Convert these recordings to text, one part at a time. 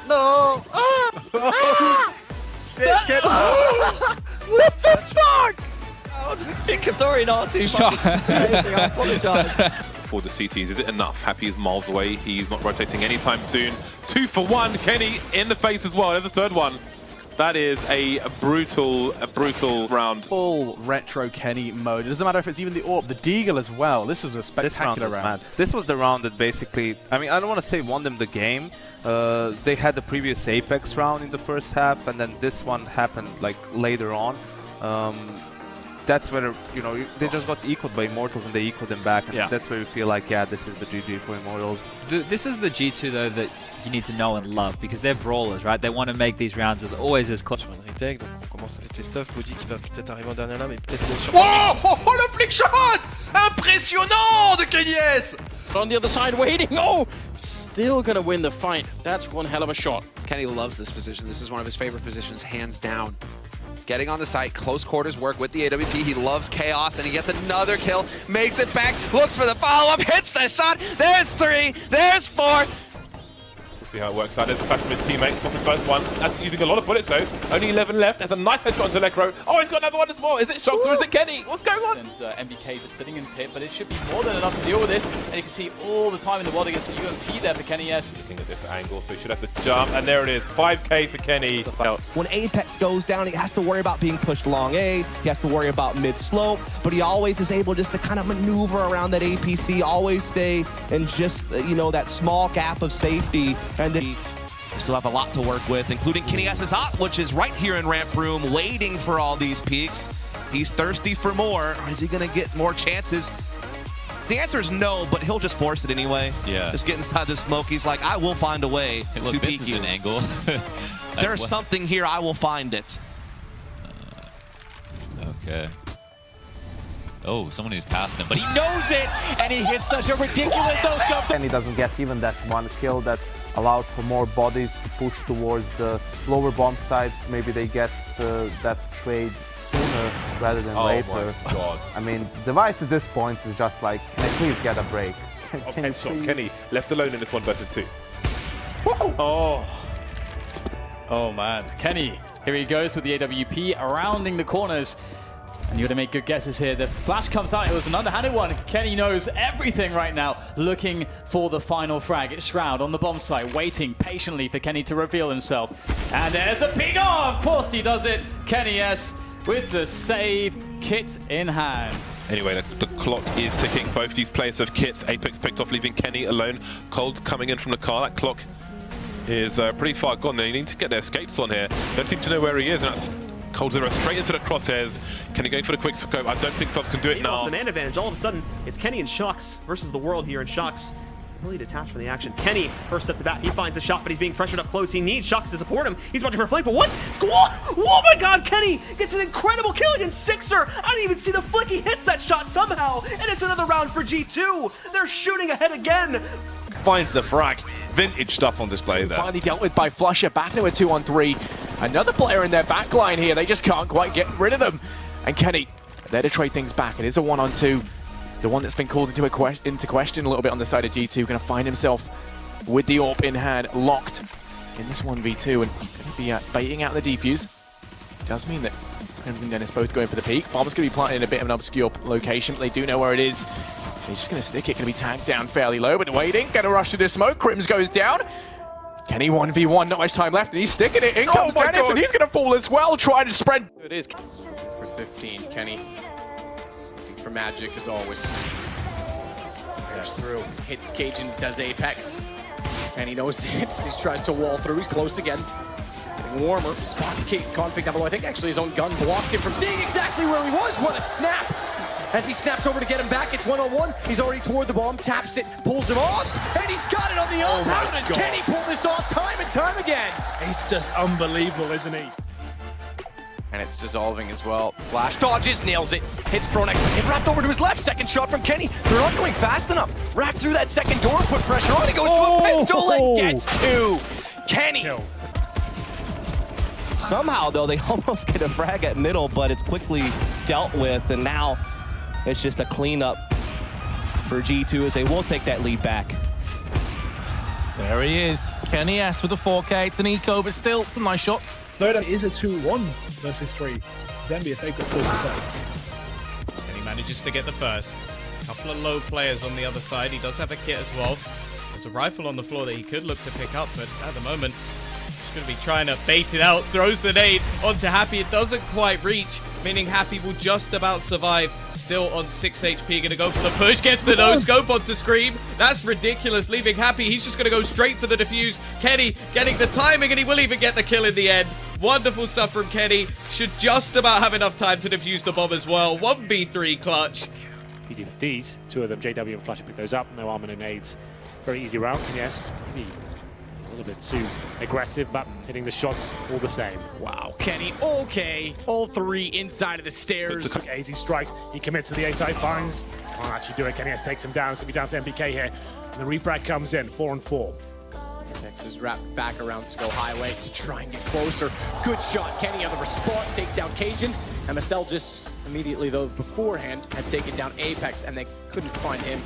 No! Ah! What the fuck? Sorry, not too shot. I apologize. For the CTs, is it enough? Happy is miles away. He's not rotating anytime soon. 2 for 1. Kenny in the face as well. There's a third one. That is a brutal round. Full retro Kenny mode. It doesn't matter if it's even the AWP, the Deagle as well. This was a spectacular round. This was the round that basically, I mean, I don't want to say won them the game. They had the previous Apex round in the first half, and then this one happened like later on. That's where, you know, they just got equaled by Immortals and they equaled them back. And that's where we feel like, yeah, this is the GG for Immortals. This is the G2 though that you need to know and love because they're brawlers, right? They want to make these rounds as always as close. Sur une retake, donc on commence à faire les stuff. Body qui va peut-être arriver en dernier là, mais peut-être bien sûr. Oh, le flick shot! Impressionnant de kennyS! On the other side waiting. Oh! Still gonna win the fight. That's one hell of a shot. Kenny loves this position. This is one of his favorite positions, hands down. Getting on the site, close quarters work with the AWP. He loves chaos, and he gets another kill. Makes it back, looks for the follow-up, hits the shot. There's 3, there's 4. We'll see how it works out. There's a flash from his teammates. Got the first one. That's using a lot of bullets though. Only 11 left. There's a nice headshot to Necro. Oh, he's got another one as well. Is it Shox or is it Kenny? What's going on? And MBK just sitting in pit, but it should be more than enough to deal with this. And you can see all the time in the world against the UMP there for kennyS. Looking at this angle, so he should have to jump. And there it is. 5K for Kenny. When Apex goes down, he has to worry about being pushed long A, he has to worry about mid-slope, but he always is able just to kind of maneuver around that APC, always stay in just, you know, that small gap of safety, and then we still have a lot to work with, including kennyS's op, which is right here in ramp room, waiting for all these peaks. He's thirsty for more. Is he gonna get more chances? The answer is no, but he'll just force it anyway. Yeah. Just get inside the smoke. He's like, I will find a way to peek you. An angle. There's something here, I will find it. Okay. Oh, someone who's passing him, but he knows it, and he hits such a ridiculous no-scope. And he doesn't get even that one kill that allows for more bodies to push towards the lower bomb side. Maybe they get that trade sooner rather than later. Oh my god. I mean, Device at this point is just like, can I please get a break? Headshots. Kenny left alone in this 1 versus 2. Oh man, Kenny, here he goes with the AWP, rounding the corners. And you got to make good guesses here. The flash comes out. It was an underhanded one. Kenny knows everything right now, looking for the final frag. It's Shroud on the bomb site, waiting patiently for Kenny to reveal himself. And there's a ping off. Of course he does it. kennyS with the save, kit in hand. Anyway, the clock is ticking. Both these players have kits. Apex picked off, leaving Kenny alone. Cold's coming in from the car. That clock is pretty far gone. They need to get their skates on here. Don't seem to know where he is. And that's Cold Zero straight into the crosshairs. Kenny going for the quick scope. I don't think Fox can do it now. The man advantage. All of a sudden, it's Kenny and Shox versus the world here, and Shox really detached from the action. Kenny, first step to bat, he finds a shot, but he's being pressured up close. He needs Shox to support him. He's watching for a flank, but what? Oh my god, Kenny gets an incredible kill against Sixer. I didn't even see the flick. He hits that shot somehow, and it's another round for G2. They're shooting ahead again. Finds the frag. Vintage stuff on display there. Finally dealt with by flusha, back into a 2-on-3. Another player in their backline here, they just can't quite get rid of them. And Kenny, there to trade things back. It is a 1-on-2. The one that's been called into question a little bit on the side of G2, going to find himself with the AWP in hand, locked in this 1v2, and going to be baiting out the defuse. Does mean that Crimson Dennis both going for the peak. Bomb's going to be planted in a bit of an obscure location, but they do know where it is. He's just going to stick it, going to be tagged down fairly low, but waiting, going to rush through the smoke. Crims goes down. Kenny 1v1, not much time left, and he's sticking it. In comes Dennis, and he's going to fall as well, trying to spread. It is for 15, Kenny. For Magic, as always. There's through, hits Cajun, does Apex. Kenny knows it, he tries to wall through, he's close again. Getting warmer, spots config down below. I think actually his own gun blocked him from seeing exactly where he was. What a snap! As he snaps over to get him back, it's 1-on-1. He's already toward the bomb, taps it, pulls him off, and he's got it on the up. How does Kenny pull this off time and time again? He's just unbelievable, isn't he? And it's dissolving as well. Flash dodges, nails it, hits Pronex, but it wrapped over to his left. Second shot from Kenny. They're not going fast enough. Wrapped through that second door, put pressure on. He goes to a pistol and gets 2. Kenny. Kill. somehow though they almost get a frag at middle, but it's quickly dealt with, and now it's just a cleanup for G2 as they will take that lead back. There he is. kennyS with the 4K. It's an eco, but still some nice shots. Though it is a 2-1 versus 3. Zenvious, they've got 4 to take. And he manages to get the first. A couple of low players on the other side. He does have a kit as well. There's a rifle on the floor that he could look to pick up, but at the moment, he's going to be trying to bait it out. Throws the nade onto Happy. It doesn't quite reach, meaning Happy will just about survive. Still on 6 HP. Going to go for the push. Gets the no-scope onto Scream. That's ridiculous. Leaving Happy. He's just going to go straight for the defuse. Kenny getting the timing, and he will even get the kill in the end. Wonderful stuff from Kenny. Should just about have enough time to defuse the bomb as well. 1v3 clutch. PG50s, 2 of them, JW and Flash pick those up. No armor, no nades. Very easy round. Yes, maybe a little bit too aggressive, but hitting the shots all the same. Wow, Kenny, okay. All 3 inside of the stairs. Easy strikes. He commits to the A-side, finds. Can't actually do it. kennyS takes him down. It's going to be down to MBK here. And the refrag comes in, 4-4. Next is wrapped back around to go highway to try and get closer. Good shot. Kenny on the response takes down Cajun. MSL just immediately, though, beforehand had taken down Apex, and they couldn't find him.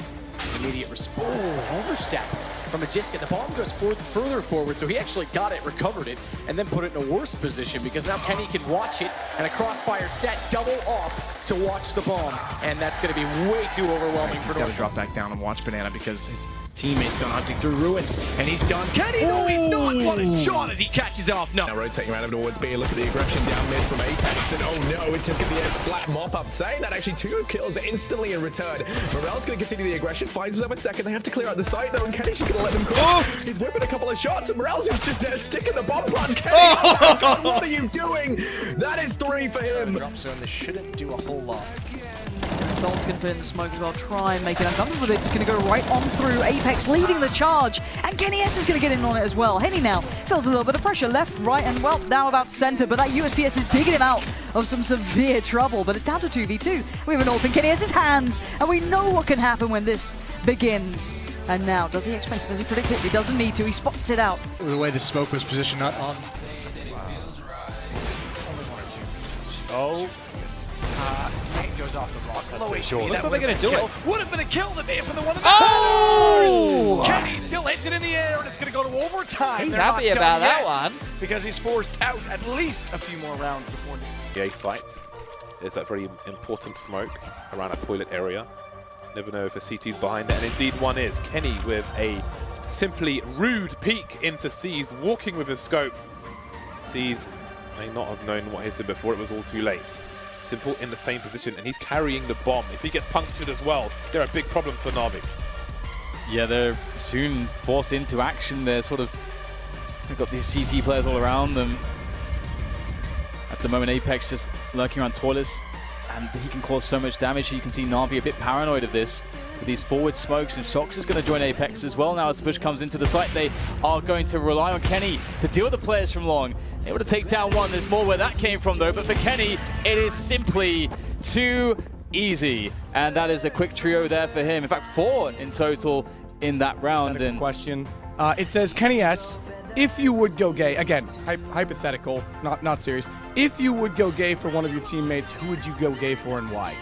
Immediate response. Overstep from Magiska. The bomb goes further forward, so he actually got it, recovered it, and then put it in a worse position because now Kenny can watch it, and a crossfire set double up to watch the bomb, and that's going to be way too overwhelming for North. He's got to drop back down and watch Banana because his teammate's gone hunting through ruins, and he's done. Kenny, no, he's not. What a shot as he catches off. No. Now rotating around towards B. Look at the aggression down mid from Apex, and oh no, it's just going to be a flat mop-up. Saying that actually 2 kills instantly in return. Morel's going to continue the aggression, finds himself a second. They have to clear out the site though, and Kenny's just going to let them cross. He's whipping a couple of shots, and Morel's just sticking the bomb on Kenny. Oh God, what are you doing? That is 3 for him. Drop zone, this shouldn't do a whole lot. Dolph's going to put in the smoke as well, try and make it uncomfortable. They're just going to go right on through. Apex leading the charge, and kennyS is going to get in on it as well. Henny now feels a little bit of pressure left, right, and well, now about center, but that USPS is digging him out of some severe trouble, but it's down to 2v2. We have an AWP in kennyS's hands, and we know what can happen when this begins. And now, does he expect it? Does he predict it? He doesn't need to. He spots it out. The way the smoke was positioned, not on. Oh. Nate goes off the rock. That's so short. Looks like they're going to do it. Would have been a kill that may have been the one of the Oh! Kenny still hits it in the air, and it's going to go to overtime. He's They're happy not about done that yet one. because he's forced out at least a few more rounds before. The A site. There's that very important smoke around a toilet area. Never know if a CT's behind it, and indeed one is. Kenny with a simply rude peek into C's, walking with his scope. C's may not have known what hit him before, it was all too late. Simple in the same position, and he's carrying the bomb. If he gets punctured as well, they're a big problem for Na'Vi. Yeah, they're soon forced into action. They're sort of, they've got these CT players all around them. At the moment, Apex just lurking around toilets, and he can cause so much damage. You can see Na'Vi a bit paranoid of this. With these forward smokes, and Shox is going to join Apex as well now as push comes into the site. They are going to rely on Kenny to deal with the players from long. Able to take down one. There's more where that came from though, but for Kenny, it is simply too easy. And that is a quick trio there for him. In fact, 4 in total in that round. And question. It says kennyS, if you would go gay, again, hypothetical, not serious. If you would go gay for one of your teammates, who would you go gay for and why?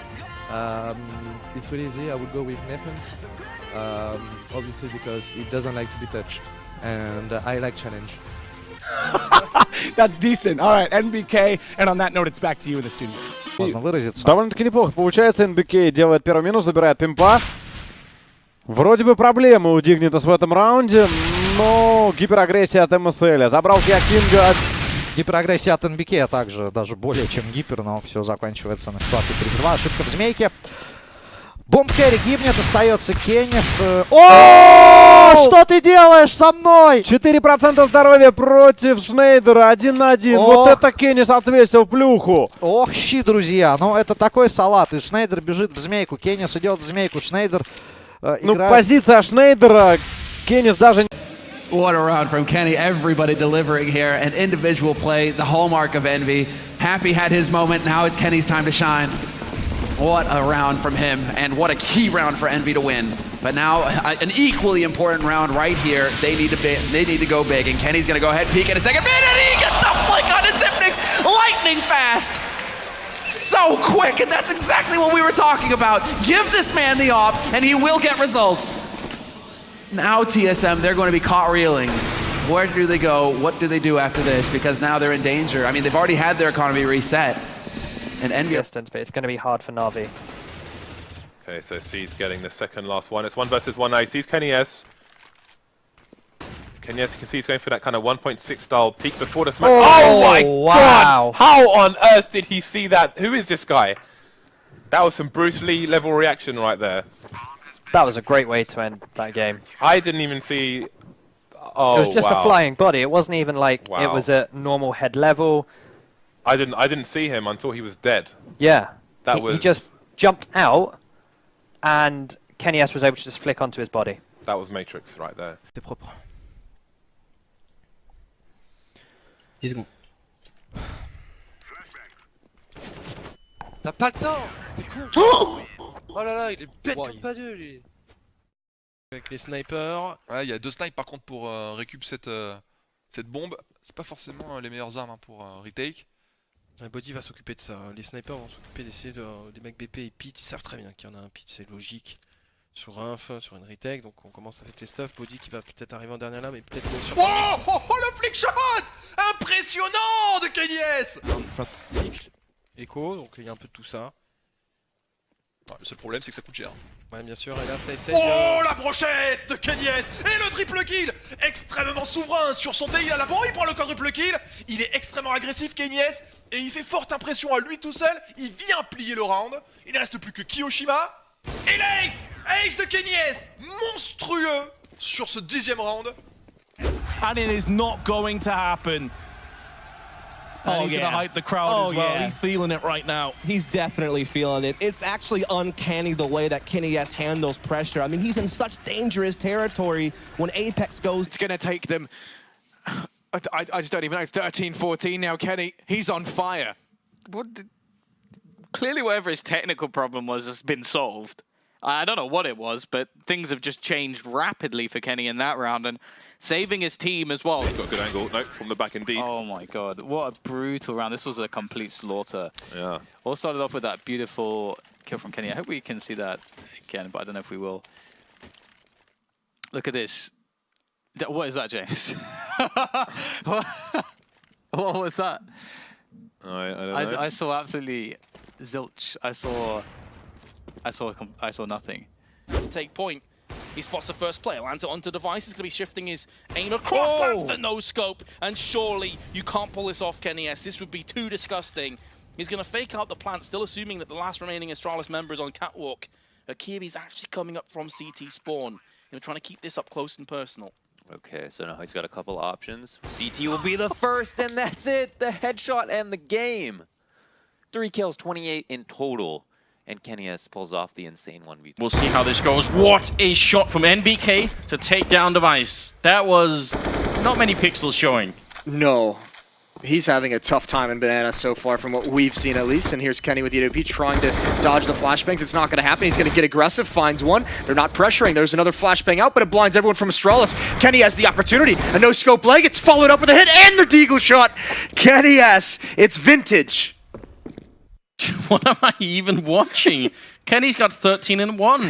It's really easy. I would go with Nathan, obviously because he doesn't like to be touched, and I like challenge. That's decent. All right, NBK, and on that note, it's back to you in the studio. Можно выразиться. Довольно-таки неплохо получается. NBK делает первый минус, забирает пимпа. Вроде бы проблемы у Dignitas в этом раунде, но гиперагрессия от МСЛ. Забрал Кинга. Гиперагрессия от NBK, а также даже более чем гипер, но все заканчивается на ситуации 3-2. Ошибка в змейке. Бомб-керри гибнет, остается kennyS. О, что ты делаешь со мной? 4% здоровья против Шнейдера, 1 на 1. Вот это kennyS отвесил плюху. Ох, щи, друзья, ну это такой салат. И Шнейдер бежит в змейку, kennyS идет в змейку, Шнейдер ну, позиция Шнейдера, kennyS даже... What a round from Kenny. Everybody delivering here. An individual play, the hallmark of Envy. Happy had his moment. Now it's Kenny's time to shine. What a round from him, and what a key round for Envy to win. But now an equally important round right here. They need to go big, and Kenny's gonna go ahead, peek in a second minute, and he gets the flick on his Hypnix, lightning fast. So quick, and that's exactly what we were talking about. Give this man the op, and he will get results. Now TSM, they're going to be caught reeling. Where do they go? What do they do after this? Because now they're in danger. I mean, they've already had their economy reset. And Envy... Distance, but it's going to be hard for Na'Vi. Okay, so C's getting the second last one. It's 1 versus 1 now. He sees kennyS. kennyS, you can see he's going for that kind of 1.6 style peak before the smash. Oh my god! How on earth did he see that? Who is this guy? That was some Bruce Lee level reaction right there. That was a great way to end that game. I didn't even see... Oh, it was just a flying body. It wasn't even like it was at normal head level. I didn't see him until he was dead. Yeah. That he just jumped out, and kennyS was able to just flick onto his body. That was Matrix right there. C'est propre. 10 secondes. T'as pas le temps! T'es con! Oh là là, il est bête comme pas deux, lui! Avec les snipers. Ouais, il y a 2 snipes par contre pour récup cette bombe. C'est pas forcément les meilleures armes hein, pour retake. La body va s'occuper de ça. Les snipers vont s'occuper d'essayer de... Les mecs BP et pit, ils savent très bien qu'il y en a un pit, c'est logique. Sur un Inf, sur une retake, donc on commence à faire les stuff. Body qui va peut-être arriver en dernière lame et peut-être sur... Oh, le flick shot! Impressionnant de kennyS! Echo, donc il y a un peu de tout ça. Ouais, le seul problème c'est que ça coûte cher. Ouais, bien sûr, et là ça essaie Oh, la brochette de kennyS! Et le triple kill! Extrêmement souverain sur son tail, il a la bombe, il prend le quadruple kill. Il est extrêmement agressif kennyS, et il fait forte impression à lui tout seul. Il vient plier le round. Il ne reste plus que Kiyoshima. Et l'ace! Ace de kennyS! Monstrueux sur ce 10e round. And it is not going to happen. And he's gonna hype the crowd as well. He's feeling it right now. He's definitely feeling it. It's actually uncanny the way that kennyS handles pressure. I mean, he's in such dangerous territory when Apex goes. It's gonna take them, I just don't even know, 13-14 now. Kenny, he's on fire. Clearly whatever his technical problem was has been solved. I don't know what it was, but things have just changed rapidly for Kenny in that round, and saving his team as well. He's got a good angle. Nope, from the back indeed. Oh my god, what a brutal round. This was a complete slaughter. Yeah. All started off with that beautiful kill from Kenny. I hope we can see that again, but I don't know if we will. Look at this. What is that, James? What was that? I don't know. I saw absolutely zilch. I saw nothing. To take point. He spots the first player, lands it onto device. He's going to be shifting his aim across, lands the no scope, and surely you can't pull this off, kennyS. This would be too disgusting. He's going to fake out the plant, still assuming that the last remaining Astralis member is on catwalk. Kirby's actually coming up from CT spawn. Trying to keep this up close and personal. Okay, so now he's got a couple options. CT will be the first, and that's it. The headshot and the game. 3 kills, 28 in total. And kennyS pulls off the insane 1v2. We'll see how this goes. What a shot from NBK to take down device. That was not many pixels showing. No. He's having a tough time in Banana so far from what we've seen at least. And here's Kenny with the AWP trying to dodge the flashbangs. It's not going to happen. He's going to get aggressive, finds one. They're not pressuring. There's another flashbang out, but it blinds everyone from Astralis. Kenny has the opportunity. A no-scope leg. It's followed up with a hit and the deagle shot. kennyS, it's vintage. What am I even watching? Kenny's got 13 and 1.